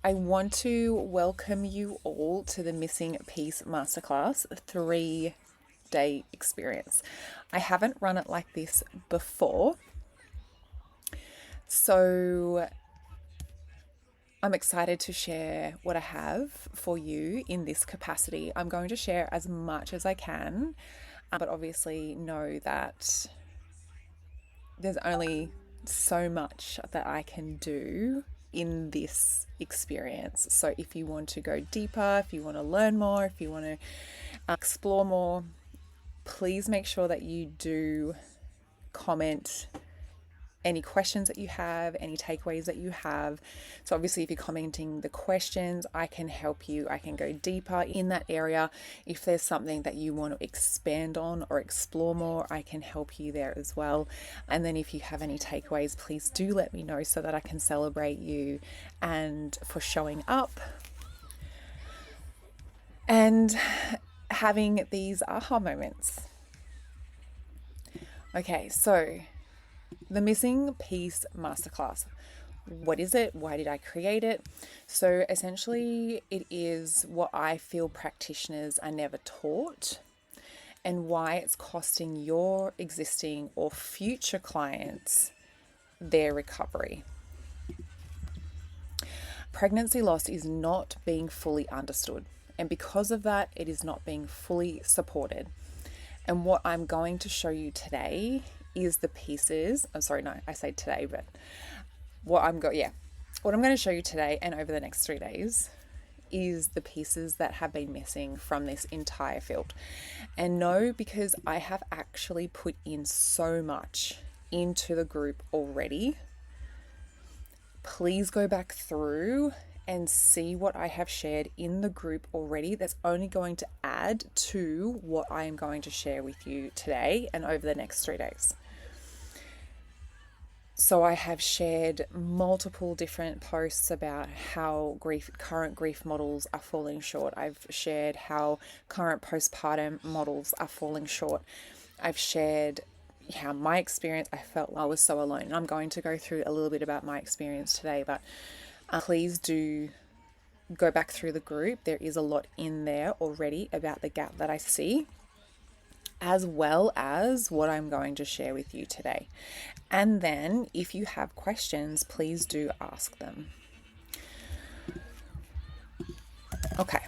I want to welcome you all to the Missing Piece Masterclass 3-day experience. I haven't run it like this before, so I'm excited to share what I have for you in this capacity. I'm going to share as much as I can, but obviously know that there's only so much that I can do in this experience. So if you want to go deeper, if you want to learn more, if you want to explore more, please make sure that you do comment any questions that you have, any takeaways that you have. So obviously if you're commenting the questions, I can help you. I can go deeper in that area. If there's something that you want to expand on or explore more, I can help you there as well. And then if you have any takeaways, please do let me know so that I can celebrate you and for showing up and having these aha moments. Okay, so the Missing Piece Masterclass. What is it? Why did I create it? So essentially, it is what I feel practitioners are never taught and why it's costing your existing or future clients their recovery. Pregnancy loss is not being fully understood, and because of that, it is not being fully supported. And what I'm going to show you today is the pieces. I'm sorry, no, I say today, but what I'm going to show you today and over the next 3 days is the pieces that have been missing from this entire field. And no, because I have actually put in so much into the group already. Please go back through and see what I have shared in the group already. That's only going to add to what I am going to share with you today and over the next 3 days. So I have shared multiple different posts about how current grief models are falling short. I've shared how current postpartum models are falling short. I've shared how my experience, I felt I was so alone. And I'm going to go through a little bit about my experience today, but please do go back through the group. There is a lot in there already about the gap that I see, as well as what I'm going to share with you today. And then if you have questions, please do ask them. Okay.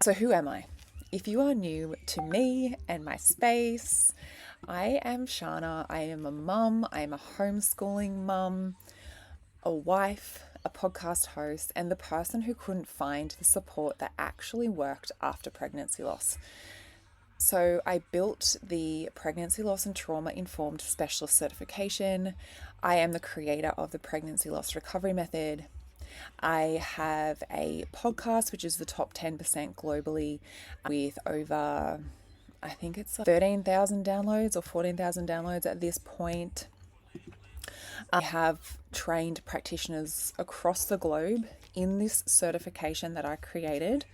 So who am I? If you are new to me and my space, I am Sharna. I am a mum. I am a homeschooling mum, a wife, a podcast host, and the person who couldn't find the support that actually worked after pregnancy loss. So I built the Pregnancy Loss and Trauma Informed Specialist Certification. I am the creator of the Pregnancy Loss Recovery Method. I have a podcast, which is the top 10% globally, with over, I think it's 13,000 downloads or 14,000 downloads at this point. I have trained practitioners across the globe in this certification that I created.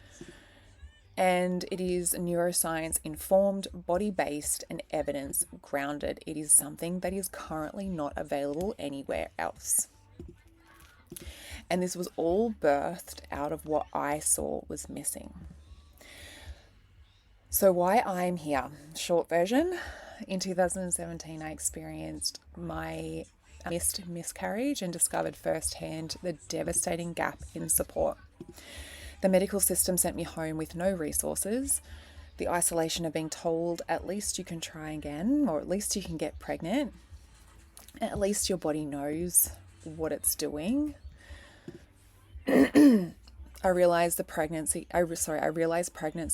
And it is neuroscience informed, body-based, and evidence grounded. It is something that is currently not available anywhere else. And this was all birthed out of what I saw was missing. So why I'm here, short version, in 2017 I experienced my miscarriage and discovered firsthand the devastating gap in support. The medical system sent me home with no resources. The isolation of being told, at least you can try again, or at least you can get pregnant. At least your body knows what it's doing. I realized pregnancy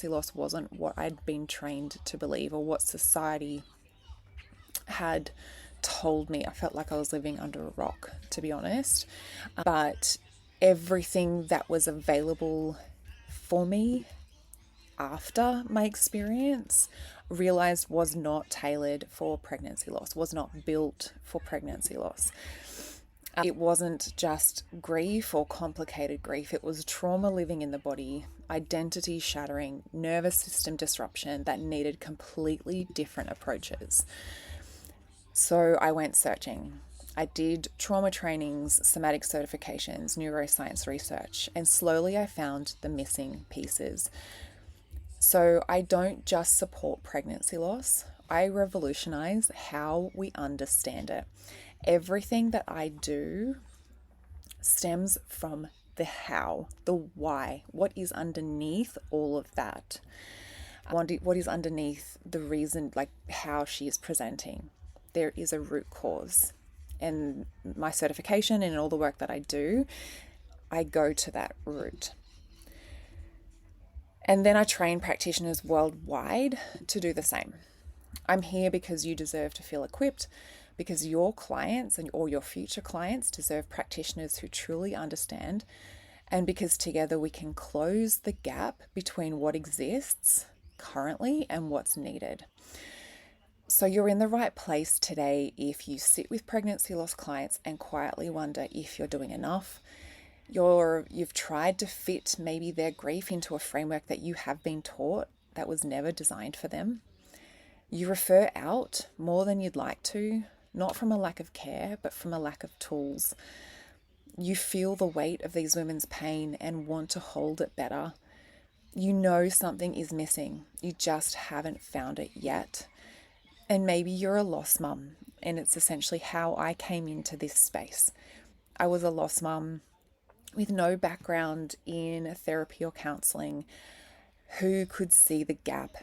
loss wasn't what I'd been trained to believe or what society had told me. I felt like I was living under a rock, to be honest. But everything that was available for me after my experience realized was not tailored for pregnancy loss, was not built for pregnancy loss. It wasn't just grief or complicated grief. It was trauma living in the body, identity shattering, nervous system disruption that needed completely different approaches. So I went searching. I did trauma trainings, somatic certifications, neuroscience research, and slowly I found the missing pieces. So I don't just support pregnancy loss, I revolutionize how we understand it. Everything that I do stems from the how, the why, what is underneath all of that. What is underneath the reason, like how she is presenting. There is a root cause. And my certification and all the work that I do, I go to that root. And then I train practitioners worldwide to do the same. I'm here because you deserve to feel equipped, because your clients or your future clients deserve practitioners who truly understand, and because together we can close the gap between what exists currently and what's needed. So you're in the right place today if you sit with pregnancy loss clients and quietly wonder if you're doing enough. You've tried to fit maybe their grief into a framework that you have been taught that was never designed for them. You refer out more than you'd like to, not from a lack of care, but from a lack of tools. You feel the weight of these women's pain and want to hold it better. You know something is missing. You just haven't found it yet. And maybe you're a lost mum, and it's essentially how I came into this space. I was a lost mum with no background in therapy or counselling who could see the gap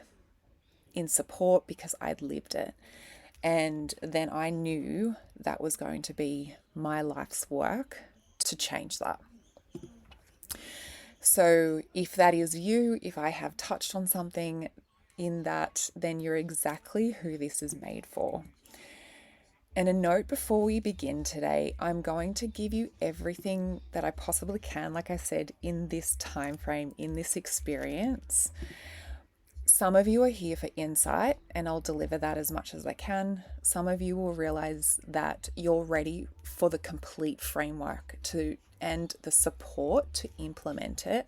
in support because I'd lived it. And then I knew that was going to be my life's work to change that. So if that is you, if I have touched on something in that, then you're exactly who this is made for. And a note before we begin today, I'm going to give you everything that I possibly can, like I said, in this time frame, in this experience. Some of you are here for insight, and I'll deliver that as much as I can. Some of you will realize that you're ready for the complete framework and the support to implement it,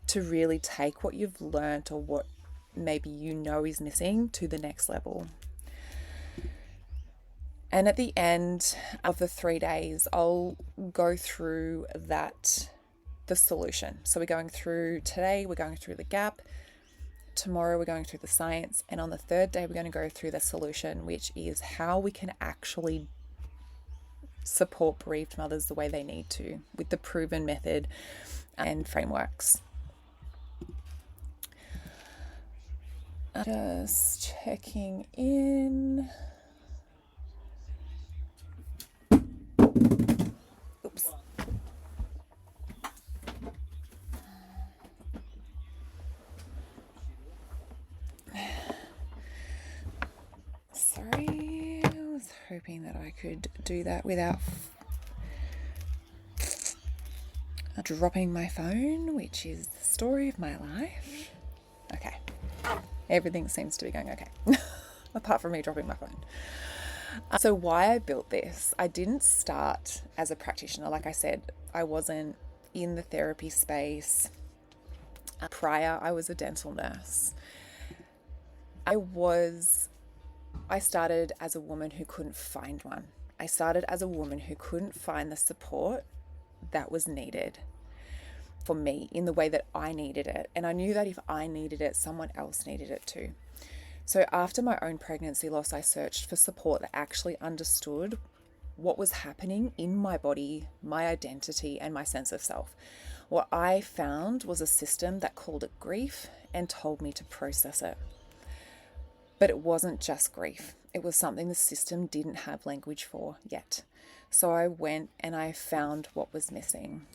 to really take what you've learned or what maybe you know is missing to the next level. And at the end of the 3 days, I'll go through the solution. So we're going through today, we're going through the gap. Tomorrow we're going through the science, and on the third day we're going to go through the solution, which is how we can actually support bereaved mothers the way they need to with the proven method and frameworks. Just checking in. Oops. Sorry, I was hoping that I could do that without dropping my phone, which is the story of my life. Okay, everything seems to be going okay, apart from me dropping my phone. So why I built this, I didn't start as a practitioner. Like I said, I wasn't in the therapy space. Prior, I was a dental nurse. I started as a woman who couldn't find one. I started as a woman who couldn't find the support that was needed for me in the way that I needed it. And I knew that if I needed it, someone else needed it too. So after my own pregnancy loss, I searched for support that actually understood what was happening in my body, my identity, and my sense of self. What I found was a system that called it grief and told me to process it. But it wasn't just grief. It was something the system didn't have language for yet. So I went and I found what was missing.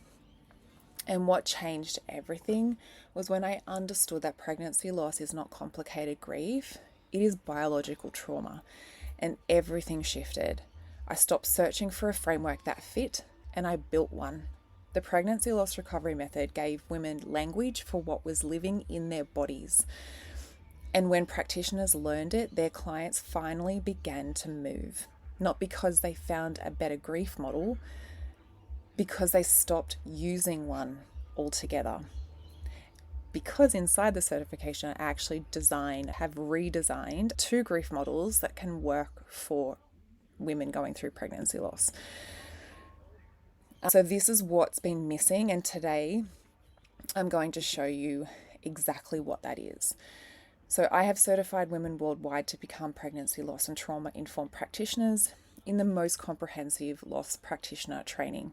And what changed everything was when I understood that pregnancy loss is not complicated grief, it is biological trauma. And everything shifted. I stopped searching for a framework that fit, and I built one. The pregnancy loss recovery method gave women language for what was living in their bodies. And when practitioners learned it, their clients finally began to move. Not because they found a better grief model, because they stopped using one altogether. Because inside the certification, I actually have redesigned 2 grief models that can work for women going through pregnancy loss. So this is what's been missing, and today I'm going to show you exactly what that is. So I have certified women worldwide to become pregnancy loss and trauma informed practitioners in the most comprehensive loss practitioner training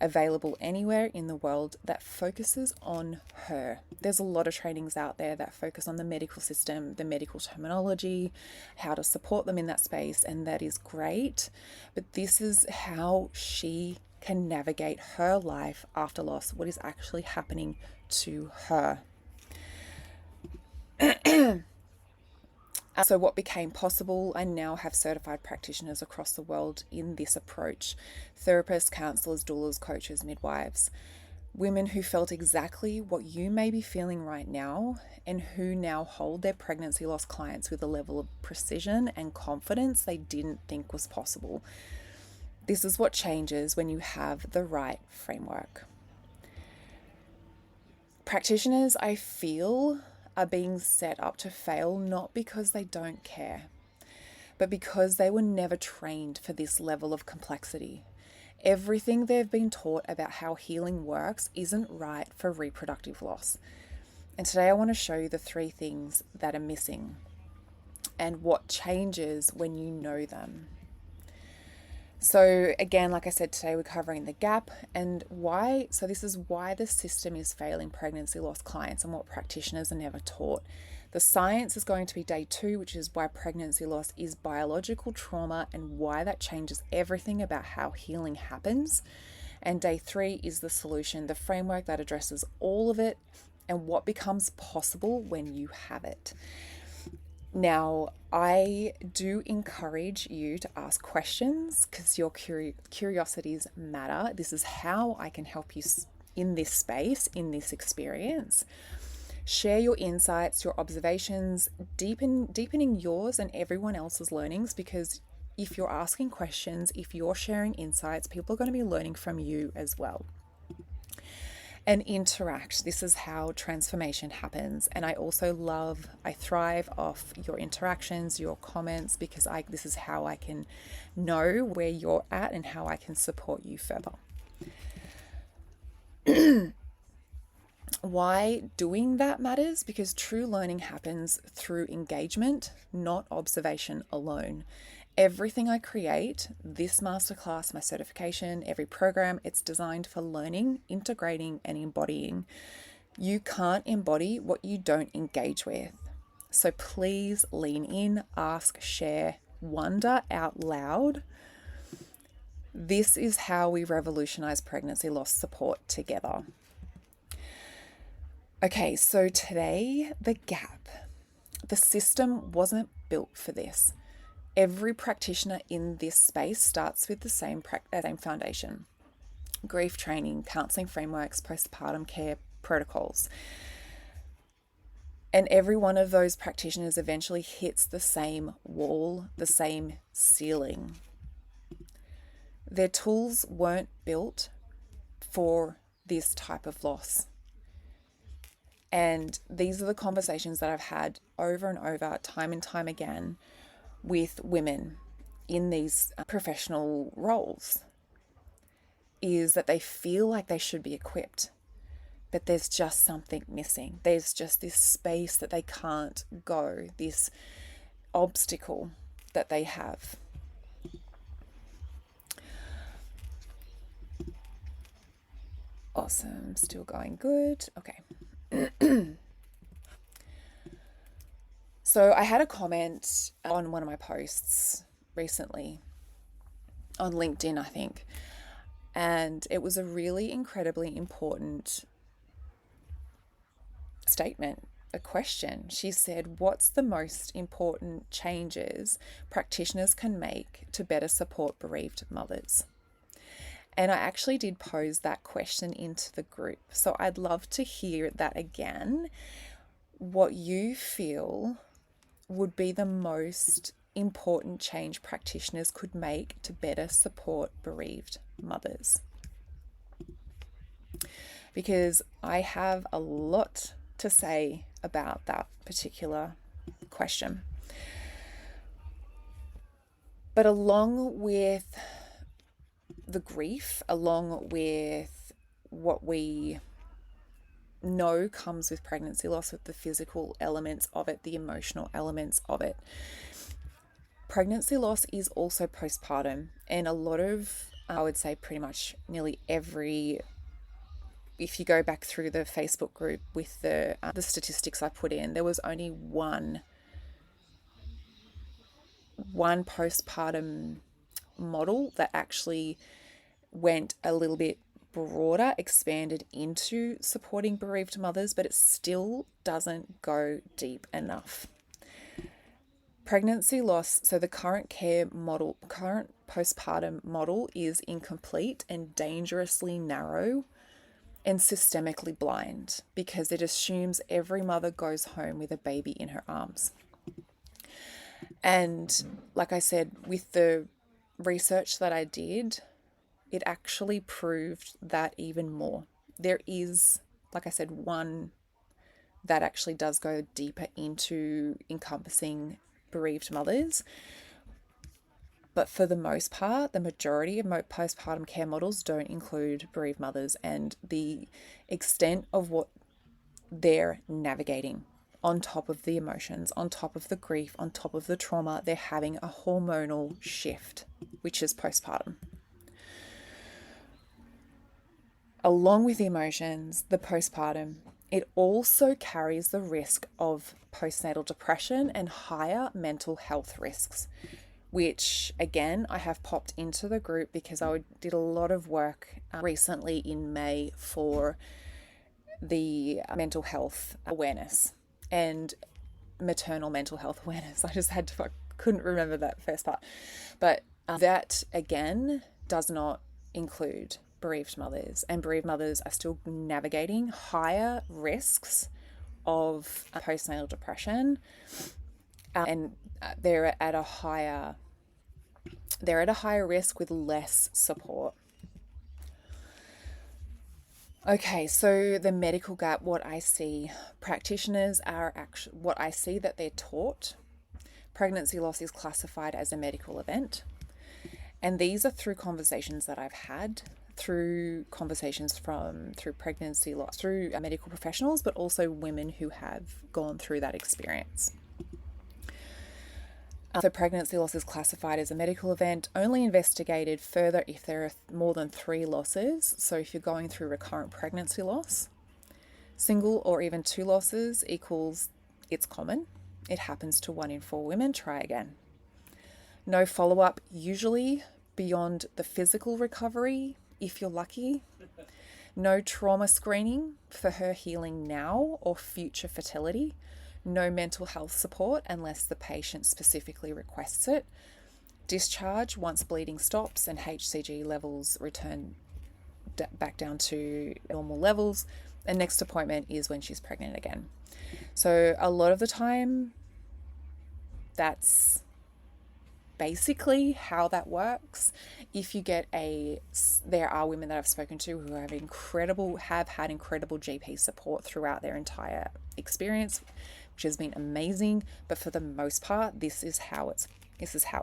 available anywhere in the world that focuses on her. There's a lot of trainings out there that focus on the medical system, the medical terminology, how to support them in that space, and that is great. But this is how she can navigate her life after loss, what is actually happening to her. So what became possible, I now have certified practitioners across the world in this approach. Therapists, counselors, doulas, coaches, midwives, women who felt exactly what you may be feeling right now and who now hold their pregnancy loss clients with a level of precision and confidence they didn't think was possible. This is what changes when you have the right framework. Practitioners, I feel, are being set up to fail not because they don't care, but because they were never trained for this level of complexity. Everything they've been taught about how healing works isn't right for reproductive loss. And today I want to show you the 3 things that are missing and what changes when you know them. So again, like I said, today we're covering the gap and why. So this is why the system is failing pregnancy loss clients and what practitioners are never taught. The science is going to be day 2, which is why pregnancy loss is biological trauma and why that changes everything about how healing happens. And day 3 is the solution, the framework that addresses all of it and what becomes possible when you have it. Now, I do encourage you to ask questions because your curiosities matter. This is how I can help you in this space, in this experience. Share your insights, your observations, deepening yours and everyone else's learnings, because if you're asking questions, if you're sharing insights, people are going to be learning from you as well. And interact. This is how transformation happens. And I thrive off your interactions, your comments, because this is how I can know where you're at and how I can support you further. Why doing that matters? Because true learning happens through engagement, not observation alone. Everything I create, this masterclass, my certification, every program, it's designed for learning, integrating, and embodying. You can't embody what you don't engage with. So please lean in, ask, share, wonder out loud. This is how we revolutionize pregnancy loss support together. Okay, so today, the gap. The system wasn't built for this. Every practitioner in this space starts with the same foundation: grief training, counseling frameworks, postpartum care protocols. And every one of those practitioners eventually hits the same wall, the same ceiling. Their tools weren't built for this type of loss. And these are the conversations that I've had over and over, time and time again, with women in these professional roles, is that they feel like they should be equipped, but there's just something missing. There's just this space that they can't go, this obstacle that they have. Awesome, still going good. Okay. So I had a comment on one of my posts recently on LinkedIn, I think, and it was a really incredibly important statement, a question. She said, what's the most important changes practitioners can make to better support bereaved mothers? And I actually did pose that question into the group. So I'd love to hear that again, what you feel would be the most important change practitioners could make to better support bereaved mothers. Because I have a lot to say about that particular question. But along with the grief, along with what we know comes with pregnancy loss, with the physical elements of it, the emotional elements of it, pregnancy loss is also postpartum. And a lot of, I would say pretty much nearly every, if you go back through the Facebook group with the statistics I put in, there was only one postpartum model that actually went a little bit broader, expanded into supporting bereaved mothers, but it still doesn't go deep enough. Pregnancy loss, so the current postpartum model is incomplete and dangerously narrow and systemically blind, because it assumes every mother goes home with a baby in her arms. And like I said, with the research that I did, it actually proved that even more. There is, like I said, one that actually does go deeper into encompassing bereaved mothers. But for the most part, the majority of postpartum care models don't include bereaved mothers, and the extent of what they're navigating on top of the emotions, on top of the grief, on top of the trauma, they're having a hormonal shift, which is postpartum. Along with the emotions, the postpartum, it also carries the risk of postnatal depression and higher mental health risks, which again, I have popped into the group because I did a lot of work recently in May for the mental health awareness and maternal mental health awareness. I couldn't remember that first part. But that again does not include bereaved mothers, and bereaved mothers are still navigating higher risks of postnatal depression, and they're at a higher risk with less support. Okay, so the medical gap, what I see, practitioners are actually, what I see that they're taught, pregnancy loss is classified as a medical event. And these are through conversations that I've had, through conversations through pregnancy loss, through medical professionals, but also women who have gone through that experience. So pregnancy loss is classified as a medical event, only investigated further if there are more than 3 losses. So if you're going through recurrent pregnancy loss, single or even 2 losses equals it's common. It happens to 1 in 4 women. Try again. No follow-up, usually beyond the physical recovery, if you're lucky. No trauma screening for her healing now or future fertility. No mental health support unless the patient specifically requests it. Discharge once bleeding stops and HCG levels return back down to normal levels. And next appointment is when she's pregnant again. So a lot of the time, that's basically how that works. If you get there are women that I've spoken to who have had incredible GP support throughout their entire experience, which has been amazing. But for the most part, this is how it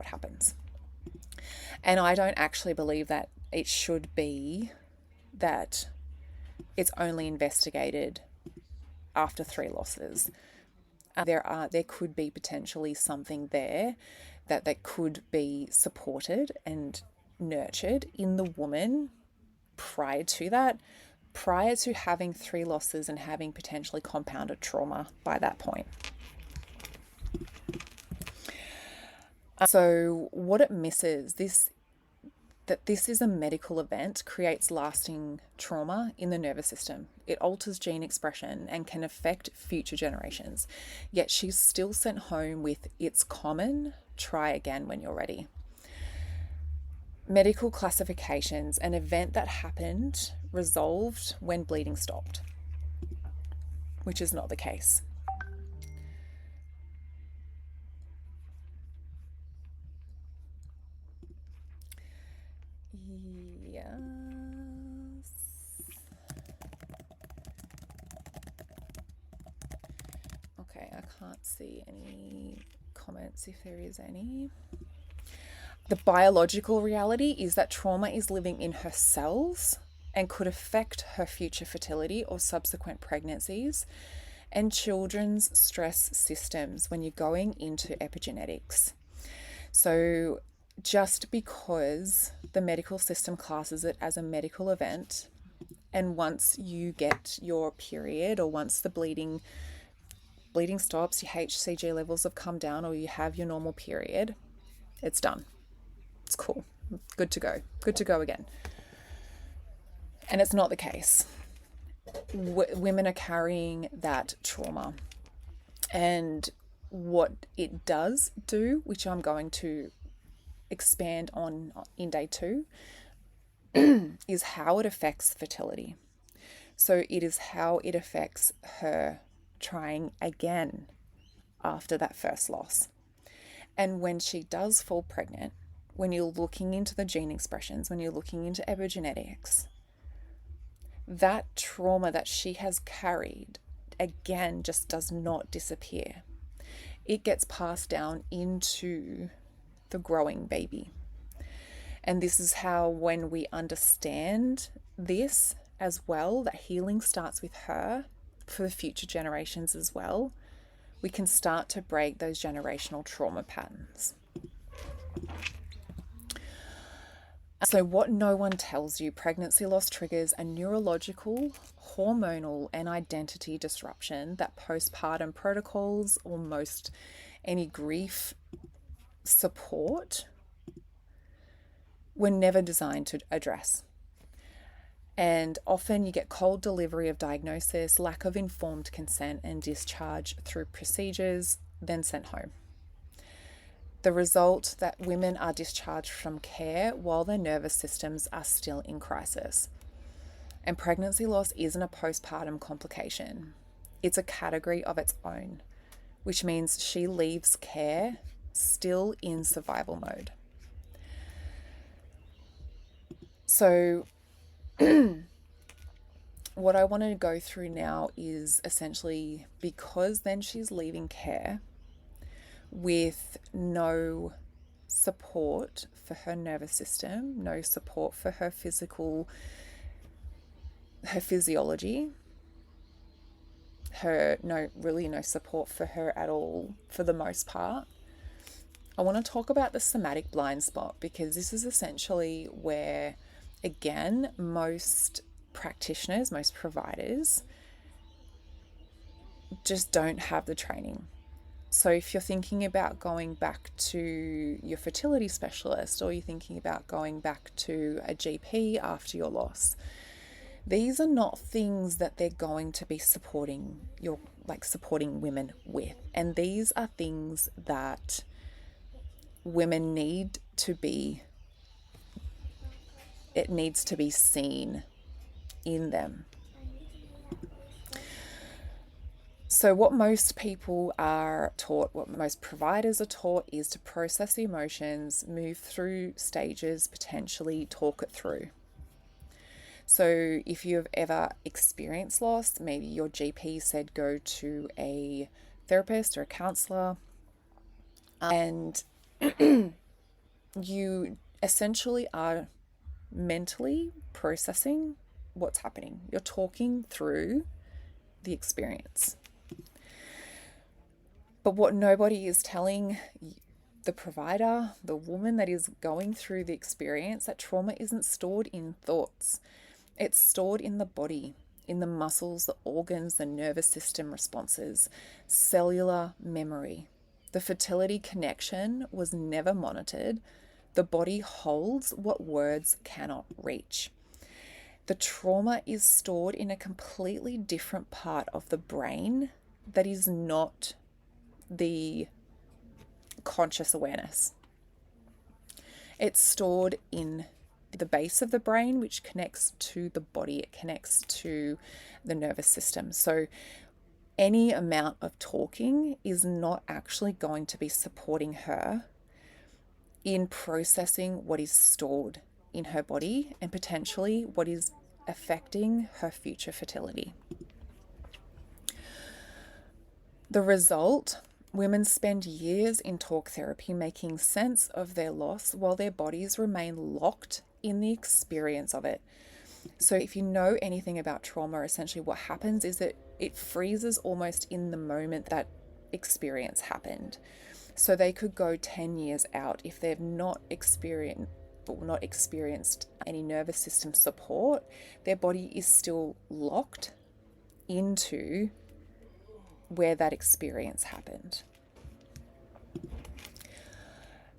happens. And I don't actually believe that it should be that it's only investigated after 3 losses. There could be potentially something there that could be supported and nurtured in the woman prior to having 3 losses and having potentially compounded trauma by that point. So what it misses, that this is a medical event, creates lasting trauma in the nervous system. It alters gene expression and can affect future generations. Yet she's still sent home with "it's common, try again when you're ready." Medical classifications, an event that happened, resolved when bleeding stopped, which is not the case. Yes. Okay, I can't see any comments if there is any. The biological reality is that trauma is living in her cells and could affect her future fertility or subsequent pregnancies and children's stress systems when you're going into epigenetics. So just because the medical system classes it as a medical event, and once you get your period, or once the bleeding stops, your HCG levels have come down, or you have your normal period, it's done. It's cool. Good to go. Good to go again. And it's not the case. Women are carrying that trauma. And what it does do, which I'm going to expand on in day 2, is how it affects fertility. So it is how it affects her trying again after that first loss. And when she does fall pregnant, when you're looking into the gene expressions, when you're looking into epigenetics, that trauma that she has carried, again, just does not disappear. It gets passed down into the growing baby. And this is how, when we understand this as well, that healing starts with her for the future generations as well, we can start to break those generational trauma patterns. So what no one tells you, pregnancy loss triggers a neurological, hormonal, and identity disruption that postpartum protocols or most any grief support were never designed to address. And often you get cold delivery of diagnosis, lack of informed consent, and discharge through procedures, then sent home. The result that women are discharged from care while their nervous systems are still in crisis. And pregnancy loss isn't a postpartum complication. It's a category of its own, which means she leaves care still in survival mode. So what I want to go through now is essentially, because then she's leaving care with no support for her nervous system, no support for her physiology, no support for her at all, for the most part. I want to talk about the somatic blind spot, because this is essentially where, again, most practitioners, most providers just don't have the training. So if you're thinking about going back to your fertility specialist, or you're thinking about going back to a GP after your loss, these are not things that they're going to be supporting women with. And these are things that women need to be, it needs to be seen in them. So what most people are taught, what most providers are taught, is to process the emotions, move through stages, potentially talk it through. So if you've ever experienced loss, maybe your GP said go to a therapist or a counselor, and you essentially are mentally processing what's happening. You're talking through the experience. But what nobody is telling the provider, the woman that is going through the experience, that trauma isn't stored in thoughts. It's stored in the body, in the muscles, the organs, the nervous system responses, cellular memory. The fertility connection was never monitored. The body holds what words cannot reach. The trauma is stored in a completely different part of the brain that is not the conscious awareness. It's stored in the base of the brain, which connects to the body. It connects to the nervous system. So any amount of talking is not actually going to be supporting her in processing what is stored in her body and potentially what is affecting her future fertility. The result Women spend years in talk therapy making sense of their loss while their bodies remain locked in the experience of it. So if you know anything about trauma, essentially what happens is that it freezes almost in the moment that experience happened. So they could go 10 years out if they've not experienced any nervous system support. Their body is still locked into where that experience happened.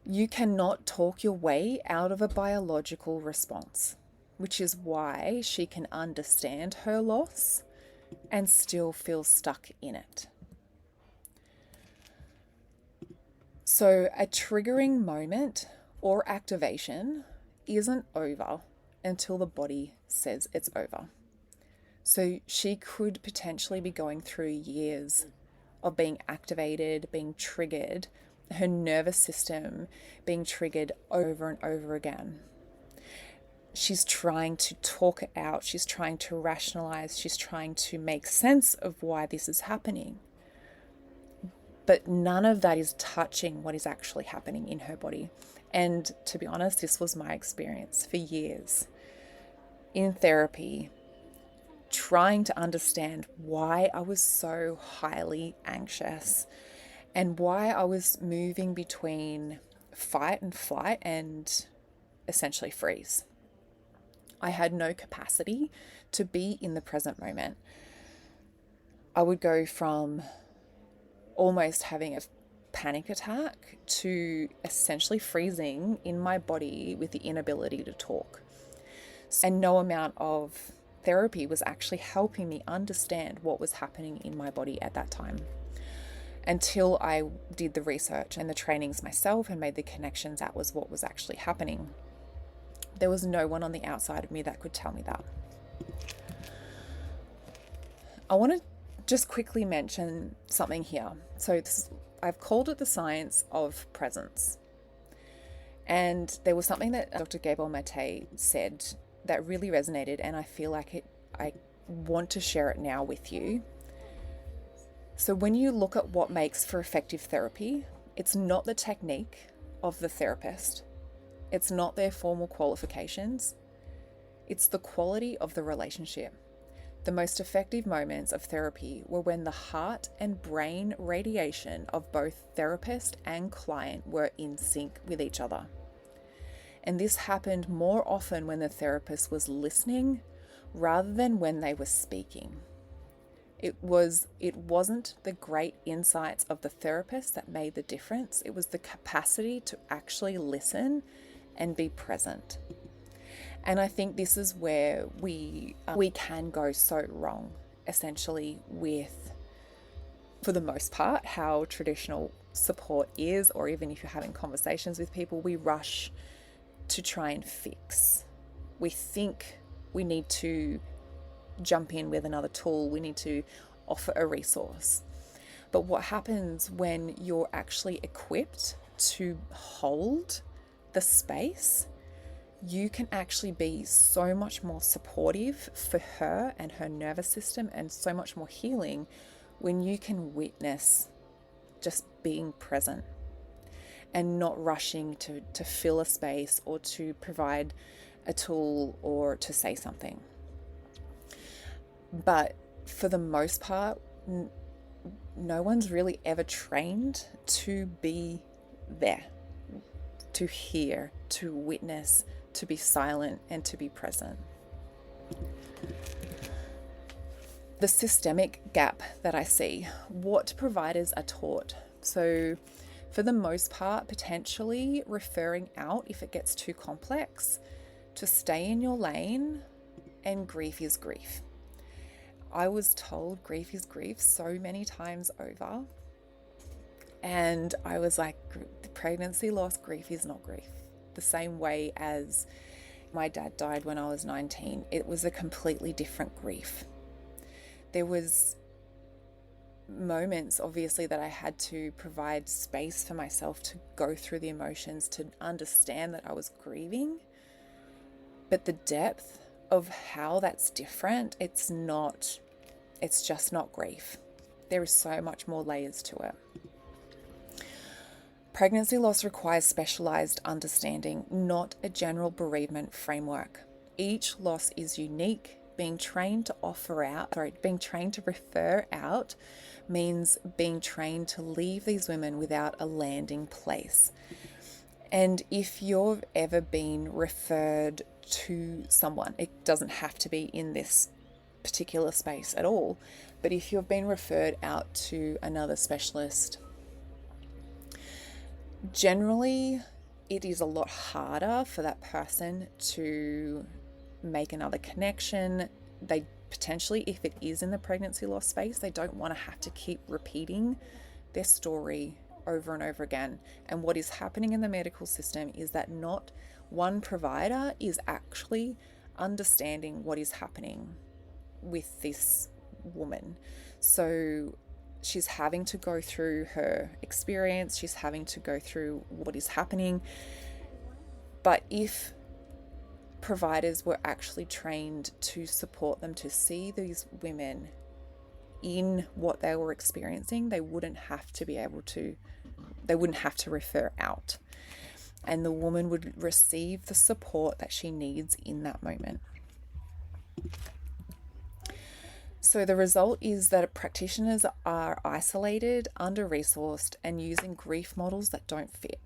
You cannot talk your way out of a biological response, which is why she can understand her loss and still feel stuck in it. So a triggering moment or activation isn't over until the body says it's over. So she could potentially be going through years of being activated, being triggered, her nervous system being triggered over and over again. She's trying to talk it out, she's trying to rationalize, she's trying to make sense of why this is happening. But none of that is touching what is actually happening in her body. And to be honest, this was my experience for years in therapy, trying to understand why I was so highly anxious and why I was moving between fight and flight and essentially freeze. I had no capacity to be in the present moment. I would go from almost having a panic attack to essentially freezing in my body with the inability to talk. And no amount of therapy was actually helping me understand what was happening in my body at that time, until I did the research and the trainings myself and made the connections. That was what was actually happening. There was no one on the outside of me that could tell me that. I want to just quickly mention something here. So I've called it the science of presence. And there was something that Dr. Gabor Mate said that really resonated, and I feel like I want to share it now with you. So when you look at what makes for effective therapy, it's not the technique of the therapist. It's not their formal qualifications. It's the quality of the relationship. The most effective moments of therapy were when the heart and brain radiation of both therapist and client were in sync with each other. And this happened more often when the therapist was listening rather than when they were speaking. It wasn't the great insights of the therapist that made the difference. It was the capacity to actually listen and be present. And I think this is where we can go so wrong, essentially, with, for the most part, how traditional support is, or even if you're having conversations with people, we rush to try and fix. We think we need to jump in with another tool, we need to offer a resource. But what happens when you're actually equipped to hold the space, you can actually be so much more supportive for her and her nervous system, and so much more healing when you can witness just being present and not rushing to fill a space or to provide a tool or to say something. But for the most part, no one's really ever trained to be there, to hear, to witness, to be silent, and to be present. The systemic gap that I see, what providers are taught. So for the most part, potentially referring out if it gets too complex, to stay in your lane, and grief is grief. I was told grief is grief so many times over, and I was like, pregnancy loss, grief is not grief. The same way as my dad died when I was 19, it was a completely different grief. There was moments, obviously, that I had to provide space for myself to go through the emotions, to understand that I was grieving. But the depth of how that's different, it's just not grief. There is so much more layers to it. Pregnancy loss requires specialized understanding, not a general bereavement framework. Each loss is unique. Being trained to refer out means being trained to leave these women without a landing place. And if you've ever been referred to someone, it doesn't have to be in this particular space at all, but if you've been referred out to another specialist, generally it is a lot harder for that person to make another connection. They potentially, if it is in the pregnancy loss space, they don't want to have to keep repeating their story over and over again. And what is happening in the medical system is that not one provider is actually understanding what is happening with this woman. So she's having to go through her experience, she's having to go through what is happening. But if providers were actually trained to support them to see these women in what they were experiencing, they wouldn't have to refer out. And the woman would receive the support that she needs in that moment. So the result is that practitioners are isolated, under-resourced, and using grief models that don't fit.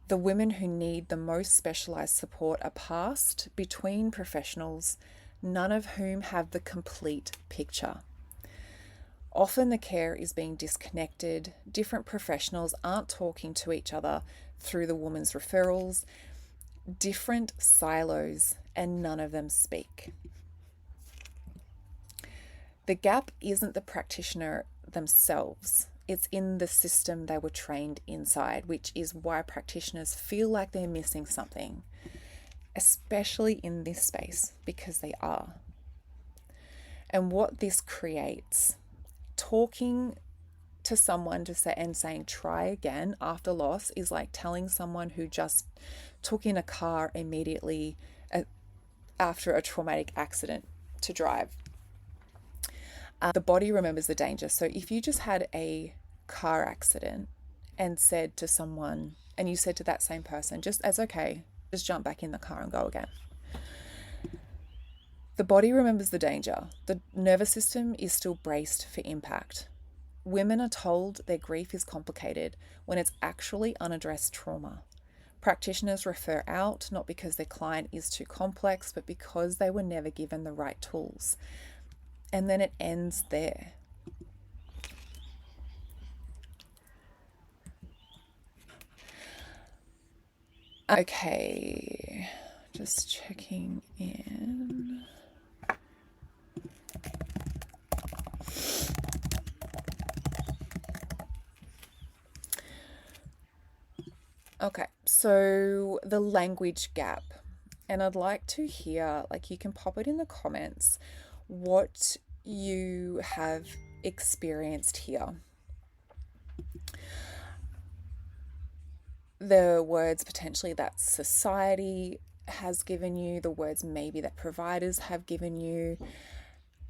The women who need the most specialized support are passed between professionals, none of whom have the complete picture. Often the care is being disconnected, different professionals aren't talking to each other through the woman's referrals, different silos, and none of them speak. The gap isn't the practitioner themselves, it's in the system they were trained inside, which is why practitioners feel like they're missing something, especially in this space, because they are. And what this creates, talking to someone and saying try again after loss, is like telling someone who just took in a car immediately after a traumatic accident to drive. The body remembers the danger. So if you just had a car accident and said to someone, and you said to that same person, just as okay, just jump back in the car and go again. The body remembers the danger. The nervous system is still braced for impact. Women are told their grief is complicated when it's actually unaddressed trauma. Practitioners refer out not because their client is too complex, but because they were never given the right tools. And then it ends there. Okay, just checking in. Okay, so the language gap. And I'd like to hear, like, you can pop it in the comments, what you have experienced here. The words potentially that society has given you, the words maybe that providers have given you.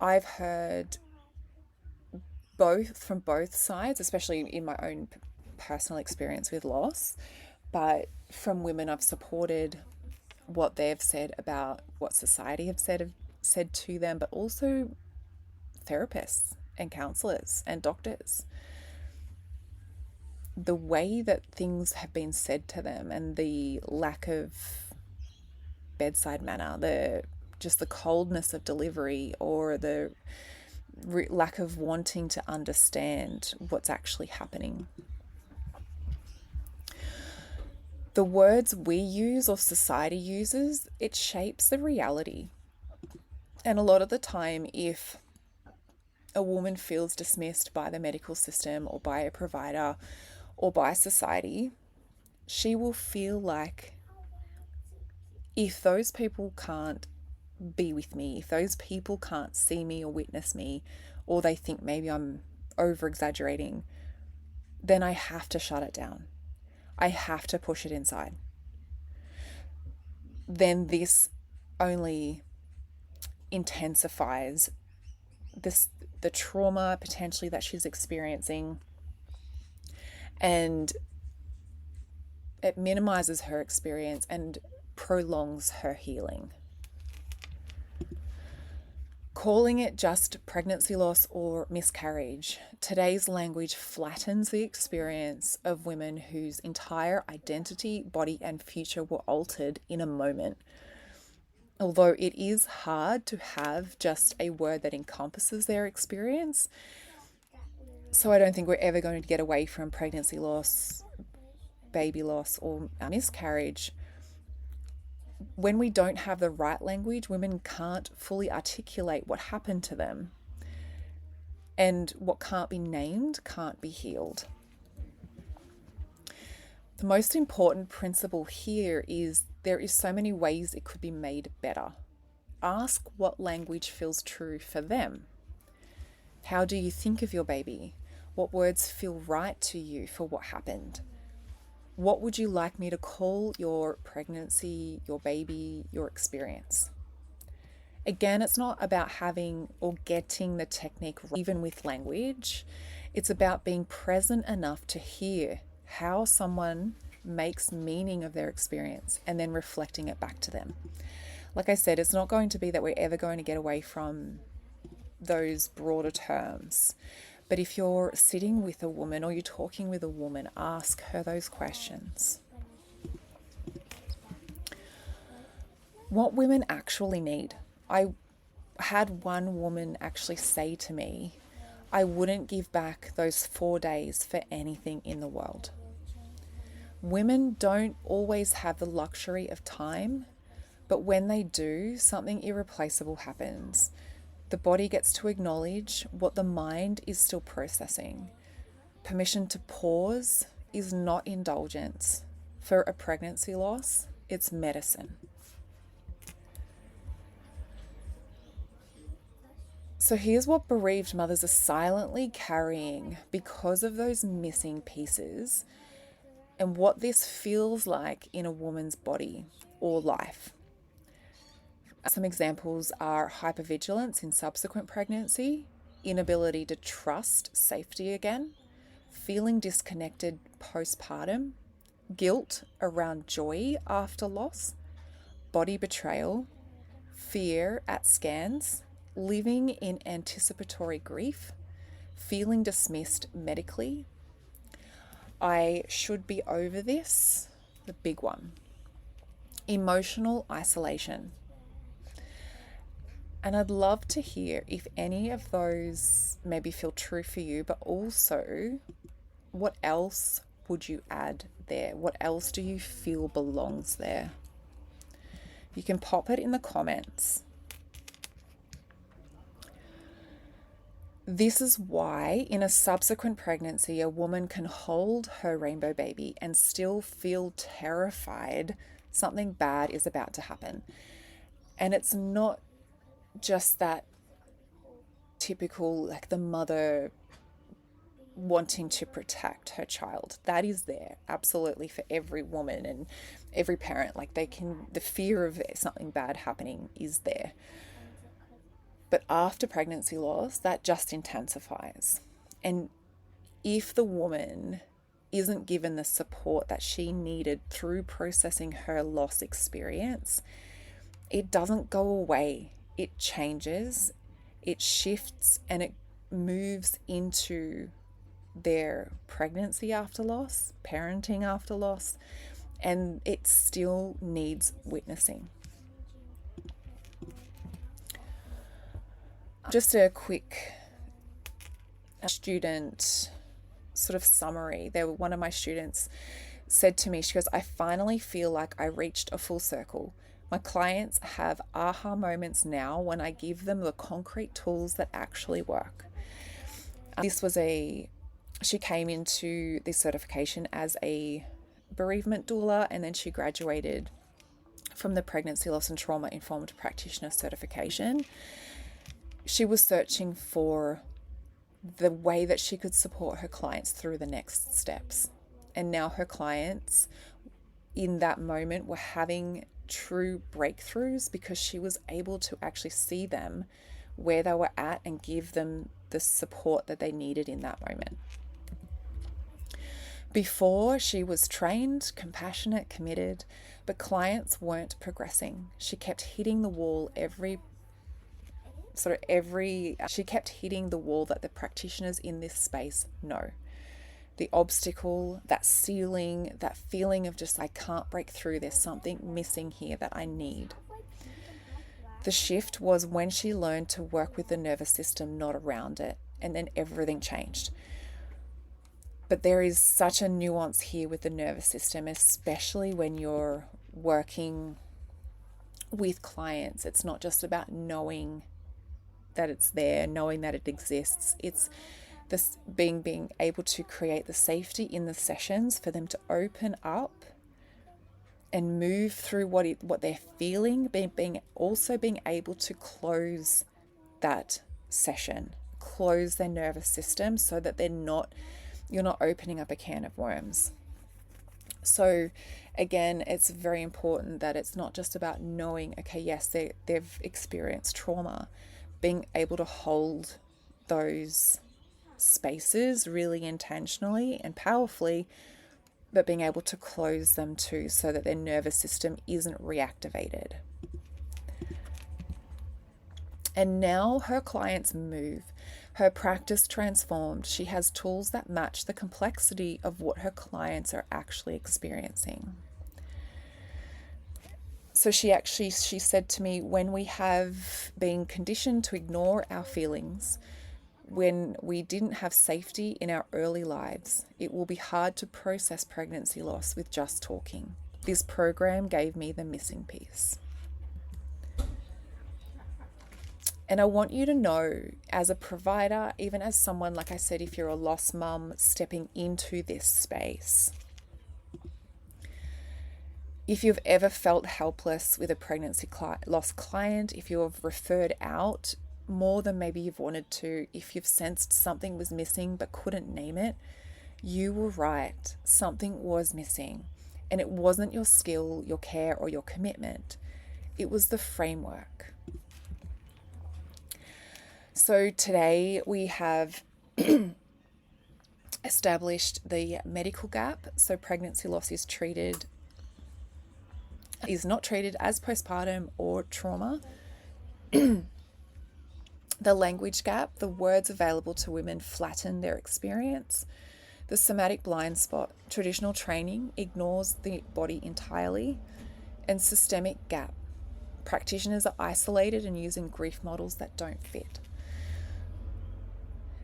I've heard both from both sides, especially in my own personal experience with loss, but from women I've supported, what they've said about what society have said to them, but also therapists and counselors and doctors. The way that things have been said to them and the lack of bedside manner, the coldness of delivery, or the lack of wanting to understand what's actually happening. The words we use or society uses, it shapes the reality. And a lot of the time, if a woman feels dismissed by the medical system or by a provider or by society, she will feel like if those people can't be with me, if those people can't see me or witness me, or they think maybe I'm over-exaggerating, then I have to shut it down. I have to push it inside. Then this only intensifies the trauma potentially that she's experiencing, and It minimizes her experience and prolongs her healing. Calling it just pregnancy loss or miscarriage, today's language flattens the experience of women whose entire identity, body, and future were altered in a moment. Although it is hard to have just a word that encompasses their experience, so I don't think we're ever going to get away from pregnancy loss, baby loss, or miscarriage. When we don't have the right language, women can't fully articulate what happened to them. And what can't be named can't be healed. The most important principle here is there is so many ways it could be made better. Ask what language feels true for them. How do you think of your baby? What words feel right to you for what happened? What would you like me to call your pregnancy, your baby, your experience? Again, it's not about having or getting the technique right, even with language. It's about being present enough to hear how someone makes meaning of their experience and then reflecting it back to them. Like I said, it's not going to be that we're ever going to get away from those broader terms. But if you're sitting with a woman or you're talking with a woman, ask her those questions. What women actually need. I had one woman actually say to me, I wouldn't give back those 4 days for anything in the world. Women don't always have the luxury of time, but when they do, something irreplaceable happens. The body gets to acknowledge what the mind is still processing. Permission to pause is not indulgence. For a pregnancy loss, it's medicine. So here's what bereaved mothers are silently carrying because of those missing pieces and what this feels like in a woman's body or life. Some examples are hypervigilance in subsequent pregnancy, inability to trust safety again, feeling disconnected postpartum, guilt around joy after loss, body betrayal, fear at scans, living in anticipatory grief, feeling dismissed medically. I should be over this, the big one. Emotional isolation. And I'd love to hear if any of those maybe feel true for you, but also what else would you add there? What else do you feel belongs there? You can pop it in the comments. This is why in a subsequent pregnancy, a woman can hold her rainbow baby and still feel terrified something bad is about to happen. And it's not just that typical, like the mother wanting to protect her child. That is there absolutely for every woman and every parent. Like the fear of something bad happening is there. But after pregnancy loss, that just intensifies. And if the woman isn't given the support that she needed through processing her loss experience, it doesn't go away. It changes, it shifts, and it moves into their pregnancy after loss, parenting after loss, and it still needs witnessing. Just a quick student sort of summary. One of my students said to me, she goes, I finally feel like I reached a full circle. My clients have aha moments now when I give them the concrete tools that actually work. She came into this certification as a bereavement doula, and then she graduated from the Pregnancy Loss and Trauma Informed Practitioner certification. She was searching for the way that she could support her clients through the next steps. And now her clients in that moment were having true breakthroughs because she was able to actually see them where they were at and give them the support that they needed in that moment. Before, she was trained, compassionate, committed, but clients weren't progressing. She kept hitting the wall she kept hitting the wall that the practitioners in this space know. The obstacle, that ceiling, that feeling of just, I can't break through, there's something missing here that I need. The shift was when she learned to work with the nervous system, not around it, and then everything changed. But there is such a nuance here with the nervous system, especially when you're working with clients. It's not just about knowing that it's there, knowing that it exists. It's this being able to create the safety in the sessions for them to open up and move through what they're feeling, being able to close that session, close their nervous system, so that you're not opening up a can of worms. So again, it's very important that it's not just about knowing, okay, yes, they've experienced trauma, being able to hold those spaces really intentionally and powerfully, but being able to close them too, so that their nervous system isn't reactivated. And now her clients move. Her practice transformed. She has tools that match the complexity of what her clients are actually experiencing. So she said to me, when we have been conditioned to ignore our feelings, when we didn't have safety in our early lives, it will be hard to process pregnancy loss with just talking. This program gave me the missing piece. And I want you to know, as a provider, even as someone, like I said, if you're a lost mum stepping into this space, if you've ever felt helpless with a pregnancy loss client, if you have referred out more than maybe you've wanted to, if you've sensed something was missing but couldn't name it, you were right. Something was missing. And it wasn't your skill, your care, or your commitment. It was the framework. So today we have established the medical gap. So pregnancy loss is not treated as postpartum or trauma. The language gap, the words available to women flatten their experience. The somatic blind spot, traditional training ignores the body entirely. And systemic gap, practitioners are isolated and using grief models that don't fit.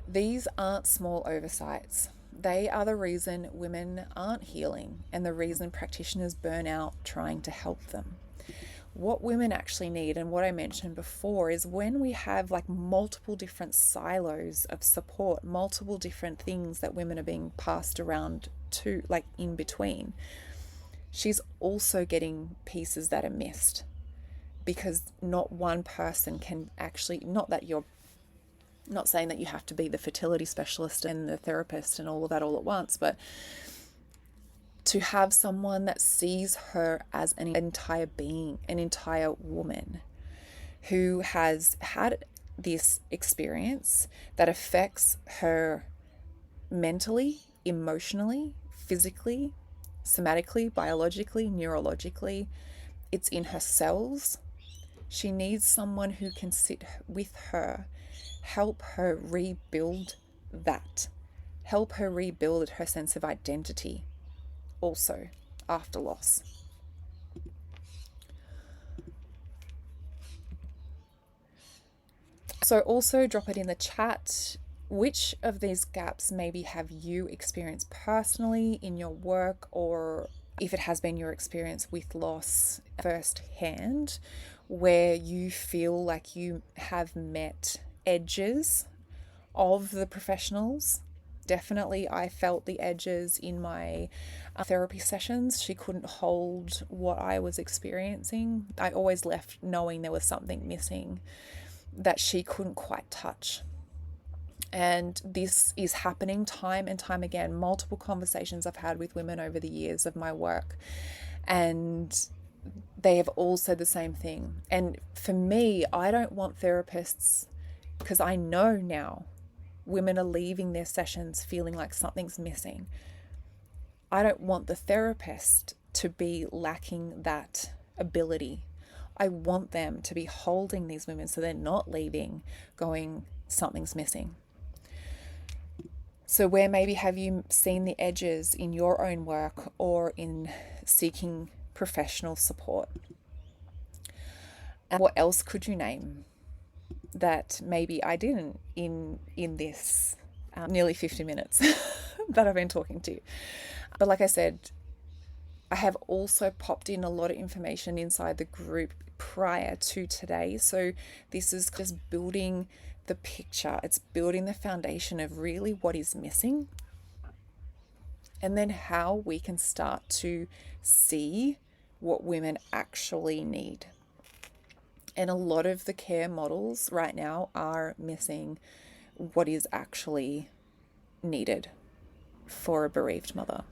These aren't small oversights. They are the reason women aren't healing and the reason practitioners burn out trying to help them. What women actually need, and what I mentioned before, is when we have like multiple different silos of support, multiple different things that women are being passed around to, like in between, she's also getting pieces that are missed, because not one person can actually, not saying that you have to be the fertility specialist and the therapist and all of that all at once, but to have someone that sees her as an entire being, an entire woman who has had this experience that affects her mentally, emotionally, physically, somatically, biologically, neurologically. It's in her cells. She needs someone who can sit with her, help her rebuild that, help her rebuild her sense of identity also after loss. So also drop it in the chat, which of these gaps maybe have you experienced personally in your work, or if it has been your experience with loss firsthand, where you feel like you have met edges of the professionals. Definitely, I felt the edges in my therapy sessions. She couldn't hold what I was experiencing. I always left knowing there was something missing that she couldn't quite touch. And this is happening time and time again. Multiple conversations I've had with women over the years of my work, and they have all said the same thing. And for me, I don't want therapists, because I know now women are leaving their sessions feeling like something's missing. I don't want the therapist to be lacking that ability. I want them to be holding these women so they're not leaving going, something's missing. So where maybe have you seen the edges in your own work or in seeking professional support? And what else could you name that maybe I didn't in this nearly 50 minutes that I've been talking to? But like I said, I have also popped in a lot of information inside the group prior to today. So this is just building the picture. It's building the foundation of really what is missing, and then how we can start to see what women actually need. And a lot of the care models right now are missing what is actually needed for a bereaved mother.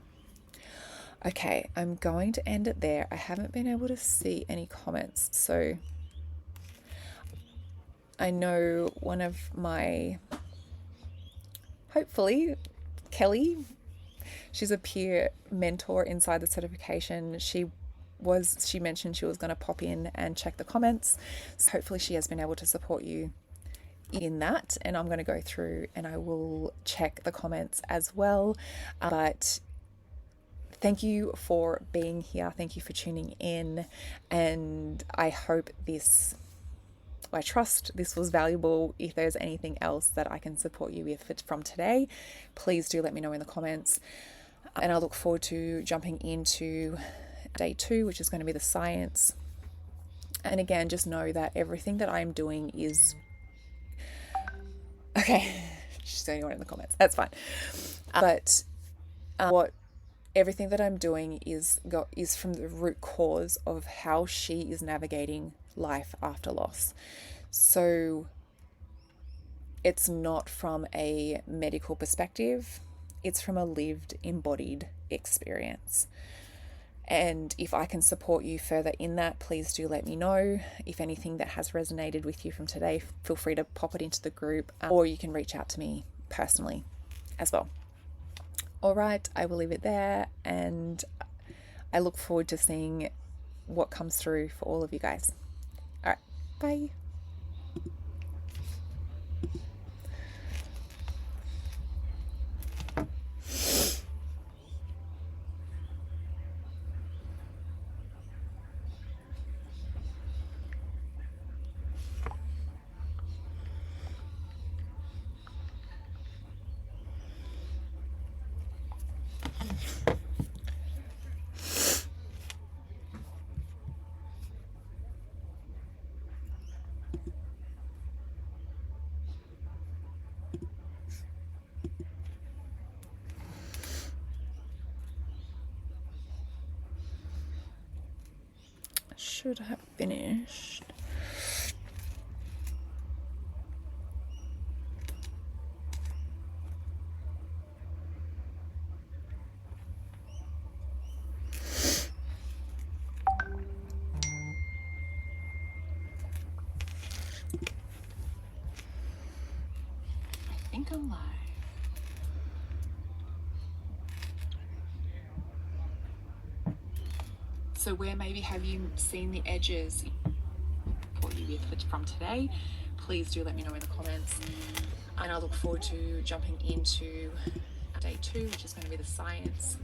Okay, I'm going to end it there. I haven't been able to see any comments. So I know one of my, hopefully, Kelly, she's a peer mentor inside the certification. She mentioned she was going to pop in and check the comments. So hopefully she has been able to support you in that. And I'm going to go through and I will check the comments as well. But thank you for being here. Thank you for tuning in. And I trust this was valuable. If there's anything else that I can support you with from today, please do let me know in the comments. And I look forward to jumping into day 2, which is going to be the science. And again, just know that everything that I'm doing is... Okay, she's the only one in the comments. That's fine. But everything that I'm doing is from the root cause of how she is navigating life after loss. So it's not from a medical perspective, it's from a lived, embodied experience. And if I can support you further in that, please do let me know. If anything that has resonated with you from today, feel free to pop it into the group, or you can reach out to me personally as well. All right, I will leave it there, and I look forward to seeing what comes through for all of you guys. All right, bye. Should have finished. I think I'm live. So where maybe have you seen the edges for you with from today? Please do let me know in the comments. And I look forward to jumping into day 2, which is going to be the science.